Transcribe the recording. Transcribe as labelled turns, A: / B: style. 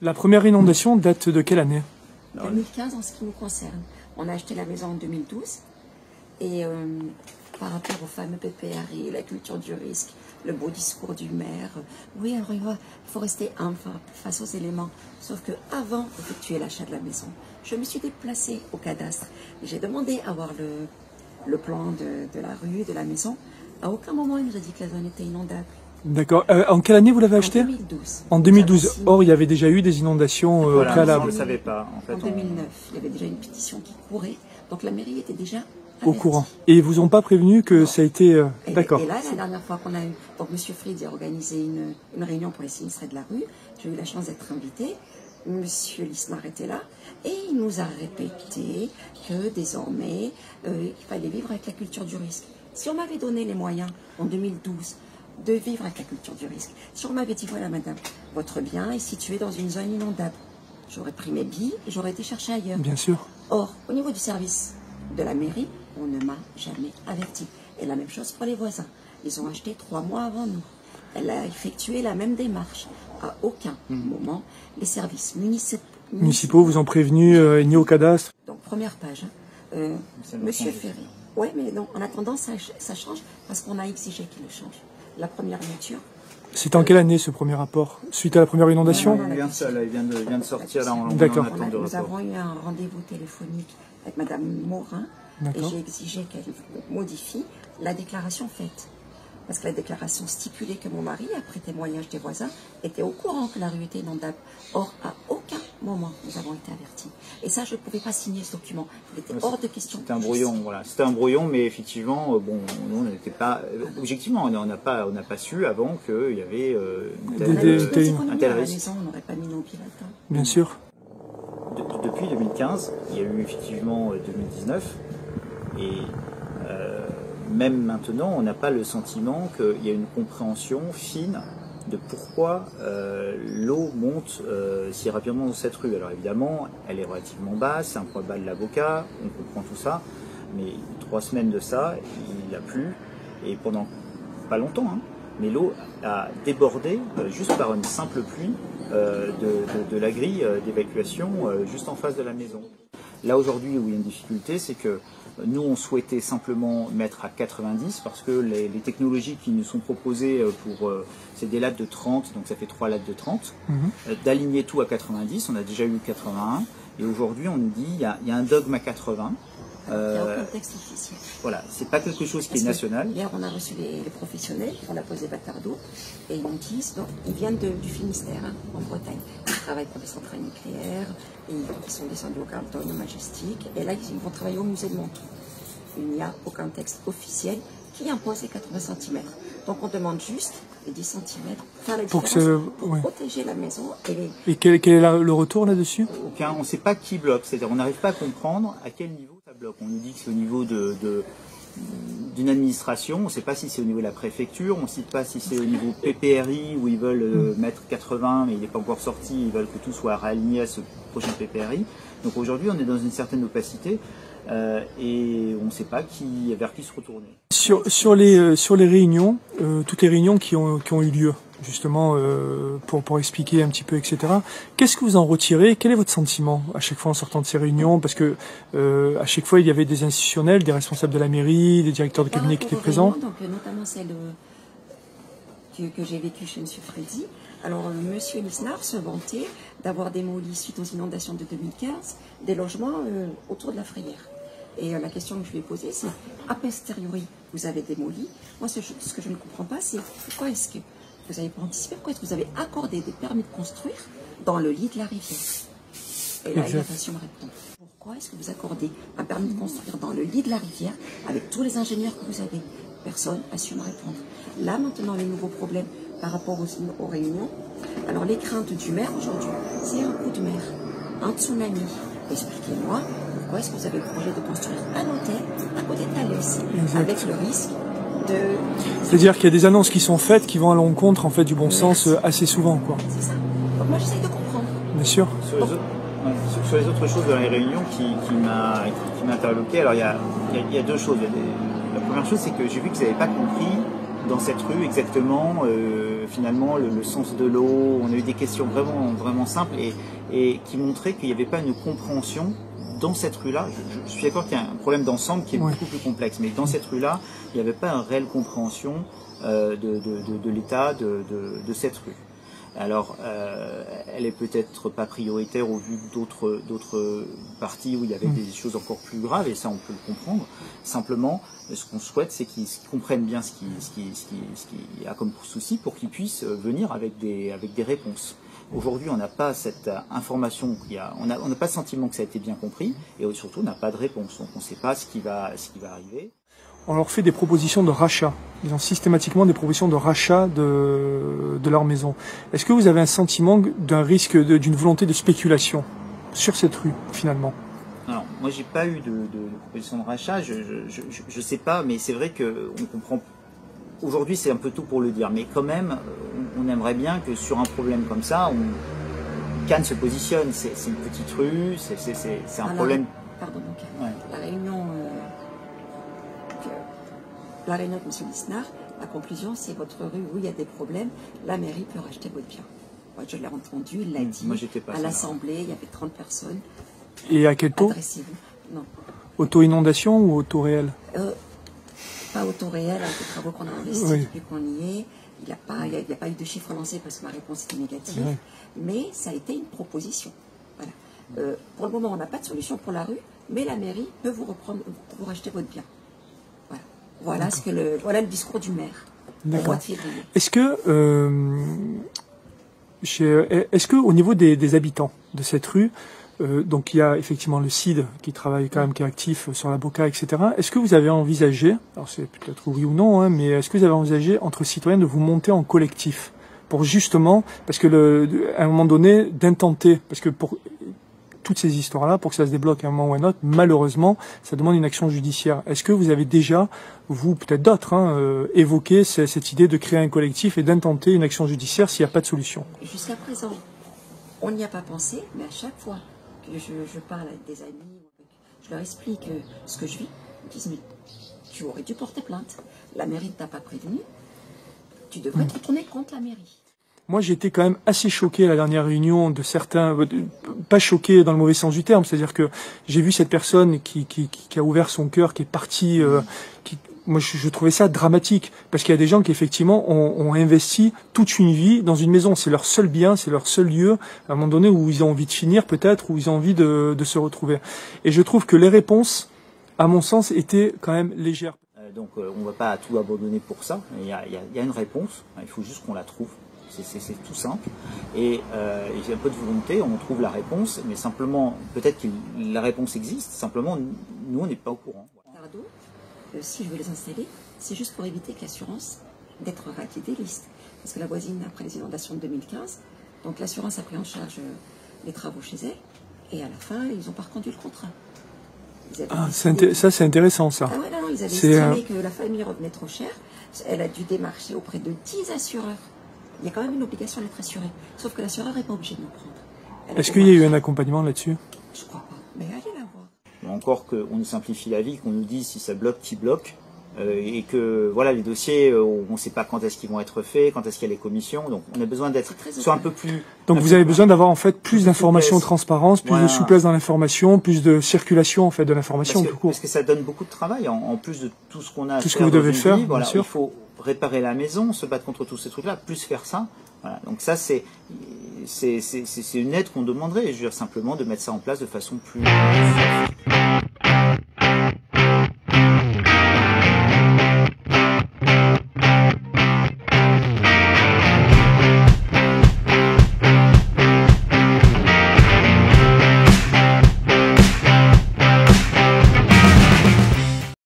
A: La première inondation date de quelle année?
B: 2015 en ce qui nous concerne. On a acheté la maison en 2012 et par rapport au fameux PPRI, la culture du risque, le beau discours du maire, oui, alors il faut rester humble face aux éléments. Sauf que avant d'effectuer l'achat de la maison, je me suis déplacée au cadastre et j'ai demandé à voir le plan de la rue, de la maison. À aucun moment il nous a dit que la zone était inondable.
A: D'accord. En quelle année vous l'avez acheté?
B: En 2012.
A: En 2012. Or, il y avait déjà eu des inondations
C: voilà,
A: préalables.
C: on ne le savait pas. En fait,
B: en 2009, il y avait déjà une pétition qui courait. Donc la mairie était déjà
A: Au courant. Et ils vous ont pas prévenu que ça a été... D'accord.
B: Et là, la dernière fois qu'on a eu... Donc M. Fried a organisé une réunion pour les sinistrés de la rue. J'ai eu la chance d'être invitée. M. Lisnard était là. Et il nous a répété que désormais, il fallait vivre avec la culture du risque. Si on m'avait donné les moyens, en 2012, de vivre avec la culture du risque. Si on m'avait dit, voilà madame, votre bien est situé dans une zone inondable, j'aurais pris mes billes et j'aurais été chercher ailleurs.
A: Bien sûr.
B: Or, au niveau du service de la mairie, on ne m'a jamais averti. Et la même chose pour les voisins. Ils ont acheté 3 mois avant nous. Elle a effectué la même démarche. À aucun moment, les services
A: Municipaux vous ont prévenu, ni au cadastre.
B: Donc, première page. Monsieur Ferry. Oui, mais non, en attendant, ça change parce qu'on a exigé qu'il le change. La première lecture.
A: C'était en quelle année ce premier rapport? Suite à la première inondation?
C: il vient de sortir là, on est en
A: D'accord.
C: attente de
B: Nous
C: rapport.
B: avons eu un rendez-vous téléphonique avec madame Morin et j'ai exigé qu'elle modifie la déclaration faite. Parce que la déclaration stipulait que mon mari, après témoignage des voisins, était au courant que la rue était inondable. Or, à aucun moment, nous avons été avertis. Et ça, je ne pouvais pas signer ce document. Il était hors de question.
C: C'était un brouillon, voilà. C'était un brouillon, mais effectivement, bon, nous, on n'était pas... Objectivement, on n'a pas su avant qu'il y avait un tel risque.
B: Maison, on n'aurait pas mis nos pieds là-dedans.
A: Bien sûr.
C: Depuis 2015, il y a eu effectivement 2019, et même maintenant, on n'a pas le sentiment qu'il y a une compréhension fine de pourquoi l'eau monte si rapidement dans cette rue. Alors évidemment, elle est relativement basse, c'est un point bas de l'Avocat, on comprend tout ça, mais 3 semaines de ça, il a plu, et pendant pas longtemps, hein, mais l'eau a débordé juste par une simple pluie de la grille d'évacuation juste en face de la maison. Là aujourd'hui où il y a une difficulté, c'est que nous on souhaitait simplement mettre à 90 parce que les technologies qui nous sont proposées c'est des lattes de 30, donc ça fait 3 lattes de 30, d'aligner tout à 90, on a déjà eu 81, et aujourd'hui on nous dit il y a un dogme à 80.
B: Il n'y a aucun texte officiel.
C: Voilà, c'est pas quelque chose qui est national.
B: Hier, on a reçu les professionnels, on a posé Batardo, et ils nous disent, donc, ils viennent du Finistère, hein, en Bretagne. Ils travaillent pour des centrales nucléaires, et ils sont descendus au Carlton, au Majestic, et là, ils vont travailler au musée de Menton. Il n'y a aucun texte officiel qui impose les 80 cm. Donc, on demande juste les 10 cm pour faire la différence, pour protéger la maison.
A: Et quel est le retour là-dessus?
C: On ne sait pas qui bloque, c'est-à-dire on n'arrive pas à comprendre à quel niveau ça bloque. On nous dit que c'est au niveau d'une administration, on ne sait pas si c'est au niveau de la préfecture, on ne sait pas si c'est au niveau PPRI où ils veulent mettre 80 mais il n'est pas encore sorti, ils veulent que tout soit réaligné à ce prochain PPRI. Donc aujourd'hui on est dans une certaine opacité et on ne sait pas vers qui se retourner.
A: Sur les réunions, toutes les réunions qui ont eu lieu, justement, pour expliquer un petit peu, etc. Qu'est-ce que vous en retirez? Quel est votre sentiment à chaque fois en sortant de ces réunions? Parce que à chaque fois, il y avait des institutionnels, des responsables de la mairie, des directeurs de cabinet qui étaient présents.
B: Donc, notamment celle que j'ai vécue chez M. Freddy. Alors, M. Lisnard se vantait d'avoir démoli, suite aux inondations de 2015, des logements autour de la Frayère. Et la question que je lui ai posée, c'est, a posteriori, vous avez démoli. Moi, ce que je ne comprends pas, c'est pourquoi est-ce que vous n'avez pas anticipé, pourquoi est-ce que vous avez accordé des permis de construire dans le lit de la rivière? Et là, il n'a pas su me répondre. Pourquoi est-ce que vous accordez un permis de construire dans le lit de la rivière avec tous les ingénieurs que vous avez? Personne n'a su me répondre. Là, maintenant, les nouveaux problèmes par rapport aux réunions. Alors, les craintes du maire aujourd'hui, c'est un coup de mer, un tsunami. Expliquez-moi, pourquoi est-ce que vous avez le projet de construire un hôtel à côté de Thalès, avec le risque de...
A: C'est-à-dire qu'il y a des annonces qui sont faites qui vont à l'encontre en fait, du bon sens assez souvent, quoi.
B: C'est ça. Donc moi, j'essaie de comprendre.
A: Bien sûr.
C: Sur les autres choses de la réunion qui m'a interloqué, alors il y a 2 choses. La première chose, c'est que j'ai vu que vous n'avez pas compris dans cette rue exactement, finalement le sens de l'eau. On a eu des questions vraiment simples et qui montraient qu'il n'y avait pas une compréhension dans cette rue-là. Je suis d'accord qu'il y a un problème d'ensemble qui est beaucoup plus complexe, mais dans cette rue-là, il n'y avait pas une réelle compréhension de l'état de cette rue. Alors, elle est peut-être pas prioritaire au vu d'autres parties où il y avait des choses encore plus graves, et ça on peut le comprendre. Simplement, ce qu'on souhaite, c'est qu'ils comprennent bien ce qui a comme souci pour qu'ils puissent venir avec des réponses. Aujourd'hui, on n'a pas cette information, on n'a pas le sentiment que ça a été bien compris, et surtout, on n'a pas de réponse. Donc, on ne sait pas ce qui va arriver.
A: On leur fait des propositions de rachat. Ils ont systématiquement des propositions de rachat de leur maison. Est-ce que vous avez un sentiment d'un risque, d'une volonté de spéculation sur cette rue, finalement?
C: Alors, moi, j'ai pas eu de proposition de rachat. Je sais pas, mais c'est vrai que on comprend. Aujourd'hui, c'est un peu tôt pour le dire, mais quand même, on aimerait bien que sur un problème comme ça, Cannes se positionne. C'est une petite rue, c'est un problème.
B: Pardon, donc,
C: ouais.
B: La réunion de M. Lisnard, la conclusion, c'est votre rue où il y a des problèmes, la mairie peut racheter votre bien. Moi, je l'ai entendu, il l'a dit.
C: Moi, j'étais pas
B: à l'Assemblée, il y avait 30 personnes.
A: Et à quel taux?
B: Adressez-vous. Non.
A: Auto-inondation ou auto réel?
B: Pas auto réel, avec les travaux qu'on a investis depuis qu'on y est. Il n'y a pas eu de chiffre lancé parce que ma réponse était négative. Mais ça a été une proposition. Voilà. Pour le moment, on n'a pas de solution pour la rue, mais la mairie peut vous racheter votre bien. Voilà le discours du maire au mois de février.
A: Est-ce que au niveau des habitants de cette rue, donc il y a effectivement le CID qui travaille quand même, qui est actif sur la Boca, etc. Est-ce que vous avez envisagé, alors c'est peut-être oui ou non, hein, mais est-ce que vous avez envisagé entre citoyens de vous monter en collectif pour justement, parce que à un moment donné, d'intenter, parce que pour toutes ces histoires-là, pour que ça se débloque à un moment ou à un autre, malheureusement, ça demande une action judiciaire. Est-ce que vous avez déjà, vous, peut-être d'autres, évoqué cette idée de créer un collectif et d'intenter une action judiciaire s'il n'y a pas de solution?
B: Jusqu'à présent, on n'y a pas pensé, mais à chaque fois que je parle avec des amis, je leur explique ce que je vis, ils me disent, mais tu aurais dû porter plainte. La mairie ne t'a pas prévenu, tu devrais te retourner contre la mairie.
A: Moi, j'étais quand même assez choqué à la dernière réunion de certains, pas choqué dans le mauvais sens du terme, c'est-à-dire que j'ai vu cette personne qui a ouvert son cœur, qui est partie, moi je trouvais ça dramatique, parce qu'il y a des gens qui effectivement ont investi toute une vie dans une maison, c'est leur seul bien, c'est leur seul lieu, à un moment donné où ils ont envie de finir peut-être, où ils ont envie de se retrouver. Et je trouve que les réponses, à mon sens, étaient quand même légères.
C: Donc on ne va pas tout abandonner pour ça, il y a une réponse, il faut juste qu'on la trouve. C'est tout simple. Et il y a un peu de volonté, on trouve la réponse, mais simplement, peut-être que la réponse existe, simplement, nous, on n'est pas au courant.
B: Pardon, si je veux les installer, c'est juste pour éviter que l'assurance d'être raquée des listes. Parce que la voisine, après les inondations de 2015, donc l'assurance a pris en charge les travaux chez elle, et à la fin, ils ont pas reconduit le contrat.
A: Ça, c'est intéressant, ça.
B: Ah ouais, non, ils avaient estimé que la famille revenait trop cher. Elle a dû démarcher auprès de 10 assureurs. Il y a quand même une obligation d'être assuré. Sauf que l'assureur n'est pas obligé de nous prendre.
A: Est-ce qu'il y a eu un accompagnement là-dessus?
B: Je crois pas. Mais allez la voir.
C: Encore qu'on nous simplifie la vie, qu'on nous dise si ça bloque, qui bloque. Et que voilà, les dossiers, on ne sait pas quand est-ce qu'ils vont être faits, quand est-ce qu'il y a les commissions. Donc on a besoin d'être soit un peu plus.
A: Donc vous avez besoin d'avoir en fait plus d'informations, transparence, plus de souplesse dans l'information, plus de circulation en fait de l'information tout court.
C: Parce que ça donne beaucoup de travail en plus de tout ce qu'on a à faire.
A: Tout ce que vous devez faire,
C: voilà,
A: bien sûr.
C: Il faut réparer la maison, se battre contre tous ces trucs-là, plus faire ça. Voilà. Donc ça c'est une aide qu'on demanderait. Je veux dire simplement de mettre ça en place de façon plus.